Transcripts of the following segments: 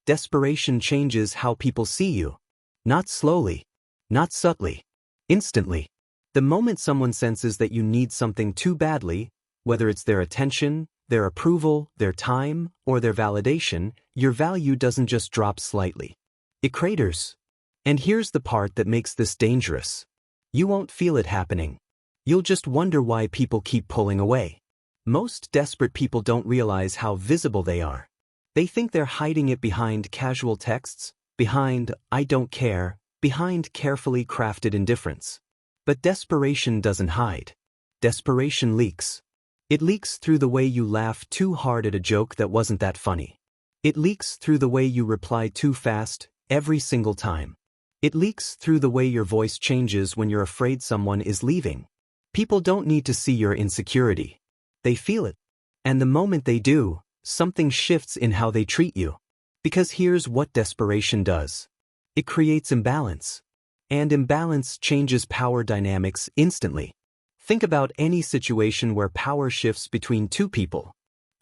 Desperation changes how people see you. Not slowly. Not subtly. Instantly. The moment someone senses that you need something too badly, whether it's their attention, their approval, their time, or their validation, your value doesn't just drop slightly. It craters. And here's the part that makes this dangerous. You won't feel it happening. You'll just wonder why people keep pulling away. Most desperate people don't realize how visible they are. They think they're hiding it behind casual texts, behind "I don't care," behind carefully crafted indifference. But desperation doesn't hide. Desperation leaks. It leaks through the way you laugh too hard at a joke that wasn't that funny. It leaks through the way you reply too fast, every single time. It leaks through the way your voice changes when you're afraid someone is leaving. People don't need to see your insecurity. They feel it. And the moment they do, something shifts in how they treat you. Because here's what desperation does. It creates imbalance. And imbalance changes power dynamics instantly. Think about any situation where power shifts between two people.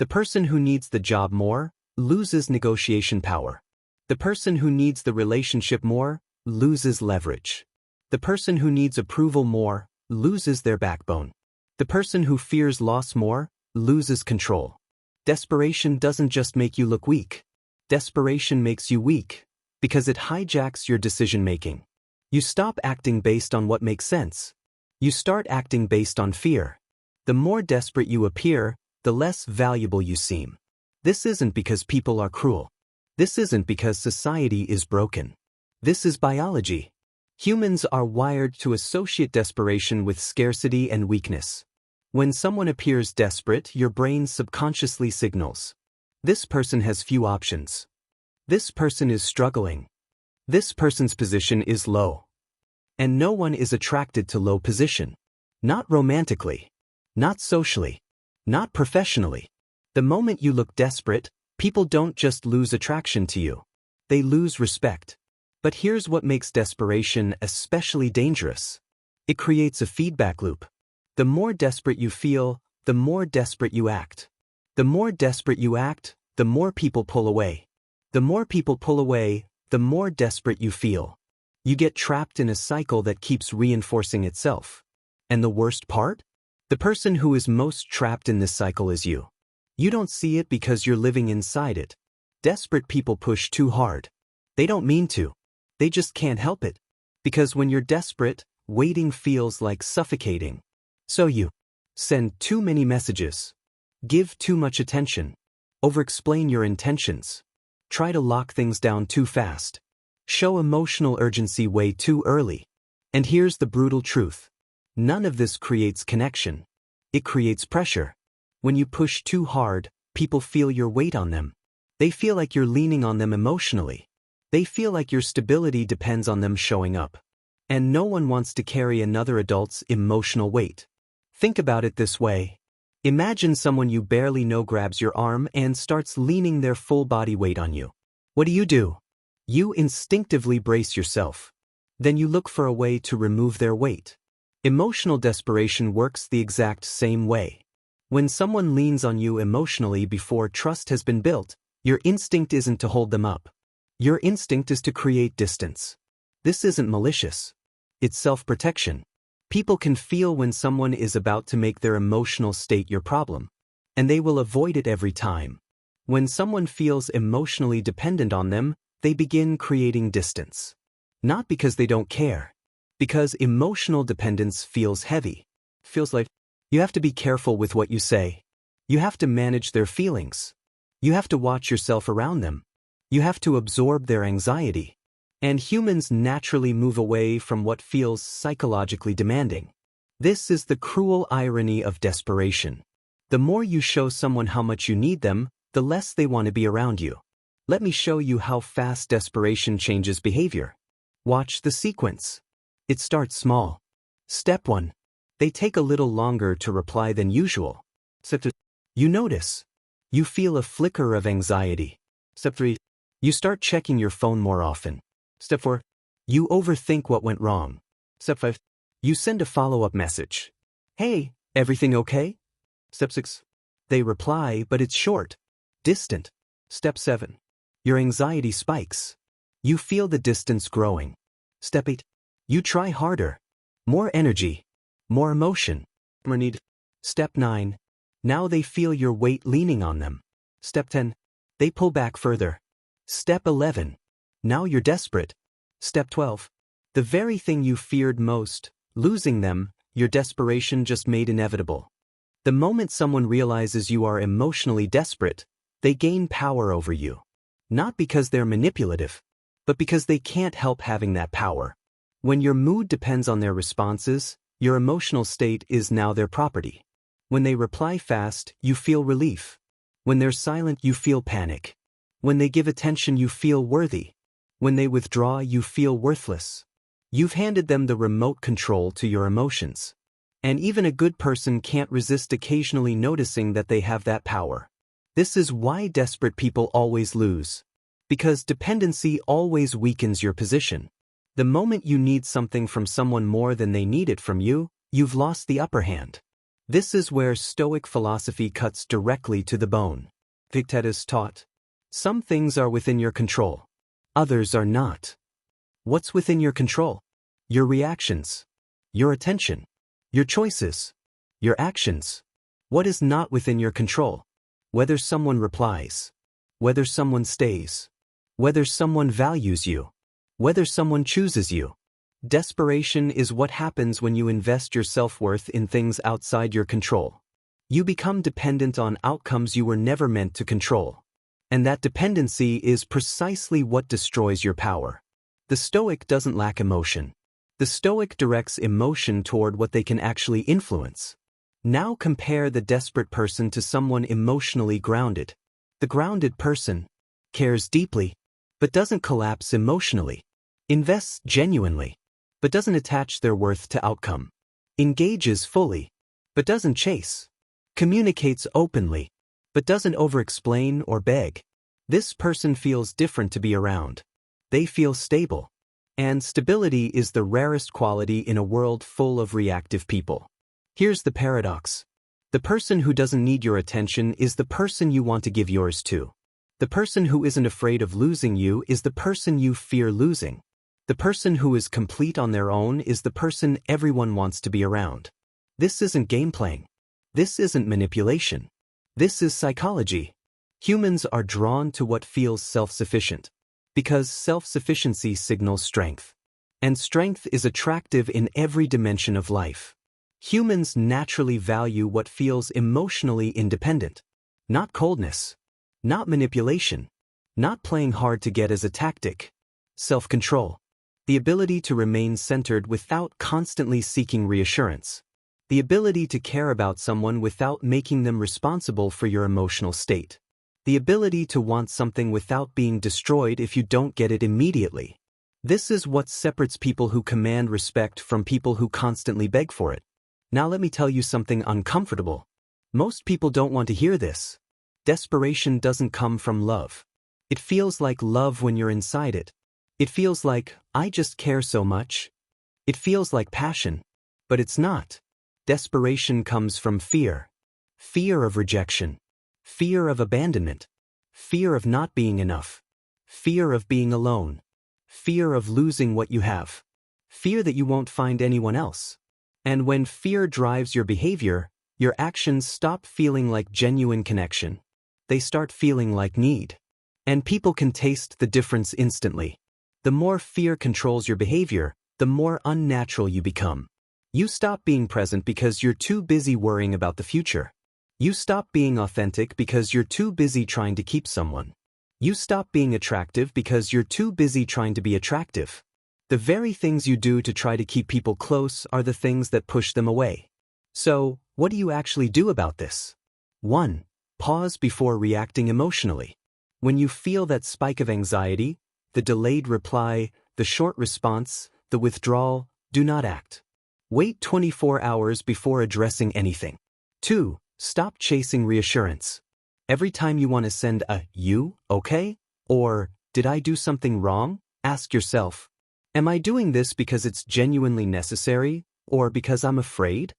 The person who needs the job more loses negotiation power. The person who needs the relationship more loses leverage. The person who needs approval more loses their backbone. The person who fears loss more loses control. Desperation doesn't just make you look weak. Desperation makes you weak because it hijacks your decision-making. You stop acting based on what makes sense. You start acting based on fear. The more desperate you appear, the less valuable you seem. This isn't because people are cruel. This isn't because society is broken. This is biology. Humans are wired to associate desperation with scarcity and weakness. When someone appears desperate, your brain subconsciously signals. This person has few options. This person is struggling. This person's position is low. And no one is attracted to low position. Not romantically. Not socially. Not professionally. The moment you look desperate, people don't just lose attraction to you. They lose respect. But here's what makes desperation especially dangerous. It creates a feedback loop. The more desperate you feel, the more desperate you act. The more desperate you act, the more people pull away. The more people pull away, the more desperate you feel. You get trapped in a cycle that keeps reinforcing itself. And the worst part? The person who is most trapped in this cycle is you. You don't see it because you're living inside it. Desperate people push too hard. They don't mean to. They just can't help it. Because when you're desperate, waiting feels like suffocating. So you send too many messages. Give too much attention. Overexplain your intentions. Try to lock things down too fast. Show emotional urgency way too early. And here's the brutal truth. None of this creates connection. It creates pressure. When you push too hard, people feel your weight on them. They feel like you're leaning on them emotionally. They feel like your stability depends on them showing up. And no one wants to carry another adult's emotional weight. Think about it this way. Imagine someone you barely know grabs your arm and starts leaning their full body weight on you. What do? You instinctively brace yourself. Then you look for a way to remove their weight. Emotional desperation works the exact same way. When someone leans on you emotionally before trust has been built, your instinct isn't to hold them up. Your instinct is to create distance. This isn't malicious. It's self-protection. People can feel when someone is about to make their emotional state your problem, and they will avoid it every time. When someone feels emotionally dependent on them, they begin creating distance. Not because they don't care, because emotional dependence feels heavy. Feels like you have to be careful with what you say. You have to manage their feelings. You have to watch yourself around them. You have to absorb their anxiety. And humans naturally move away from what feels psychologically demanding. This is the cruel irony of desperation. The more you show someone how much you need them, the less they want to be around you. Let me show you how fast desperation changes behavior. Watch the sequence. It starts small. Step 1. They take a little longer to reply than usual. Step 2. You notice. You feel a flicker of anxiety. Step 3. You start checking your phone more often. Step 4. You overthink what went wrong. Step 5. You send a follow-up message. Hey, everything okay? Step 6. They reply, but it's short, distant. Step 7. Your anxiety spikes. You feel the distance growing. Step 8. You try harder. More energy. More emotion. More need. Step 9. Now they feel your weight leaning on them. Step 10. They pull back further. Step 11. Now you're desperate. Step 12. The very thing you feared most, losing them, your desperation just made inevitable. The moment someone realizes you are emotionally desperate, they gain power over you. Not because they're manipulative, but because they can't help having that power. When your mood depends on their responses, your emotional state is now their property. When they reply fast, you feel relief. When they're silent, you feel panic. When they give attention, you feel worthy. When they withdraw, you feel worthless. You've handed them the remote control to your emotions. And even a good person can't resist occasionally noticing that they have that power. This is why desperate people always lose. Because dependency always weakens your position. The moment you need something from someone more than they need it from you, you've lost the upper hand. This is where Stoic philosophy cuts directly to the bone. Epictetus taught, some things are within your control. Others are not. What's within your control? Your reactions. Your attention. Your choices. Your actions. What is not within your control? Whether someone replies. Whether someone stays. Whether someone values you. Whether someone chooses you. Desperation is what happens when you invest your self-worth in things outside your control. You become dependent on outcomes you were never meant to control. And that dependency is precisely what destroys your power. The Stoic doesn't lack emotion. The Stoic directs emotion toward what they can actually influence. Now compare the desperate person to someone emotionally grounded. The grounded person cares deeply, but doesn't collapse emotionally. Invests genuinely, but doesn't attach their worth to outcome. Engages fully, but doesn't chase. Communicates openly, but doesn't over-explain or beg. This person feels different to be around. They feel stable. And stability is the rarest quality in a world full of reactive people. Here's the paradox. The person who doesn't need your attention is the person you want to give yours to. The person who isn't afraid of losing you is the person you fear losing. The person who is complete on their own is the person everyone wants to be around. This isn't game playing. This isn't manipulation. This is psychology. Humans are drawn to what feels self-sufficient. Because self-sufficiency signals strength. And strength is attractive in every dimension of life. Humans naturally value what feels emotionally independent. Not coldness. Not manipulation. Not playing hard to get as a tactic. Self-control. The ability to remain centered without constantly seeking reassurance. The ability to care about someone without making them responsible for your emotional state. The ability to want something without being destroyed if you don't get it immediately. This is what separates people who command respect from people who constantly beg for it. Now let me tell you something uncomfortable. Most people don't want to hear this. Desperation doesn't come from love. It feels like love when you're inside it. It feels like, I just care so much. It feels like passion. But it's not. Desperation comes from fear. Fear of rejection. Fear of abandonment. Fear of not being enough. Fear of being alone. Fear of losing what you have. Fear that you won't find anyone else. And when fear drives your behavior, your actions stop feeling like genuine connection. They start feeling like need. And people can taste the difference instantly. The more fear controls your behavior, the more unnatural you become. You stop being present because you're too busy worrying about the future. You stop being authentic because you're too busy trying to keep someone. You stop being attractive because you're too busy trying to be attractive. The very things you do to try to keep people close are the things that push them away. So, what do you actually do about this? 1. Pause before reacting emotionally. When you feel that spike of anxiety, the delayed reply, the short response, the withdrawal, do not act. Wait 24 hours before addressing anything. 2. Stop chasing reassurance. Every time you want to send a, "You okay?" or "Did I do something wrong?" ask yourself, am I doing this because it's genuinely necessary, or because I'm afraid?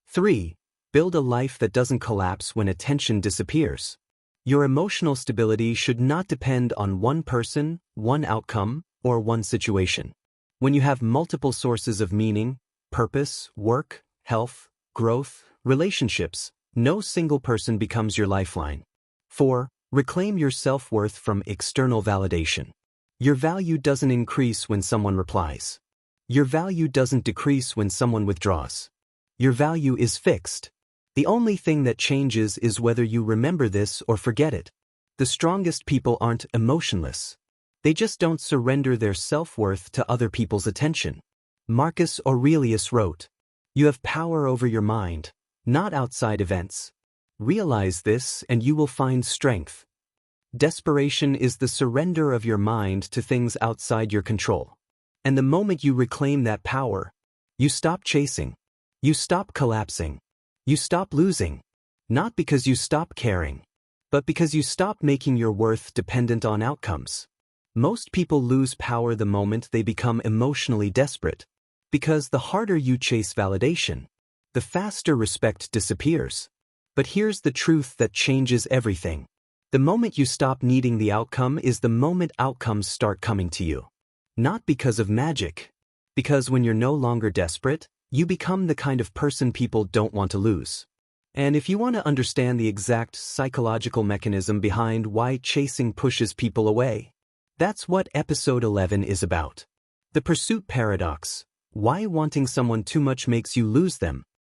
3. Build a life that doesn't collapse when attention disappears. Your emotional stability should not depend on one person, one outcome, or one situation. When you have multiple sources of meaning, purpose, work, health, growth, relationships, no single person becomes your lifeline. 4. Reclaim your self-worth from external validation. Your value doesn't increase when someone replies. Your value doesn't decrease when someone withdraws. Your value is fixed. The only thing that changes is whether you remember this or forget it. The strongest people aren't emotionless. They just don't surrender their self-worth to other people's attention. Marcus Aurelius wrote, "You have power over your mind, not outside events. Realize this and you will find strength." Desperation is the surrender of your mind to things outside your control. And the moment you reclaim that power, you stop chasing. You stop collapsing. You stop losing. Not because you stop caring, but because you stop making your worth dependent on outcomes. Most people lose power the moment they become emotionally desperate. Because the harder you chase validation, the faster respect disappears. But here's the truth that changes everything. The moment you stop needing the outcome is the moment outcomes start coming to you. Not because of magic. Because when you're no longer desperate, you become the kind of person people don't want to lose. And if you want to understand the exact psychological mechanism behind why chasing pushes people away, that's what episode 11 is about. The pursuit paradox. Why wanting someone too much makes you lose them.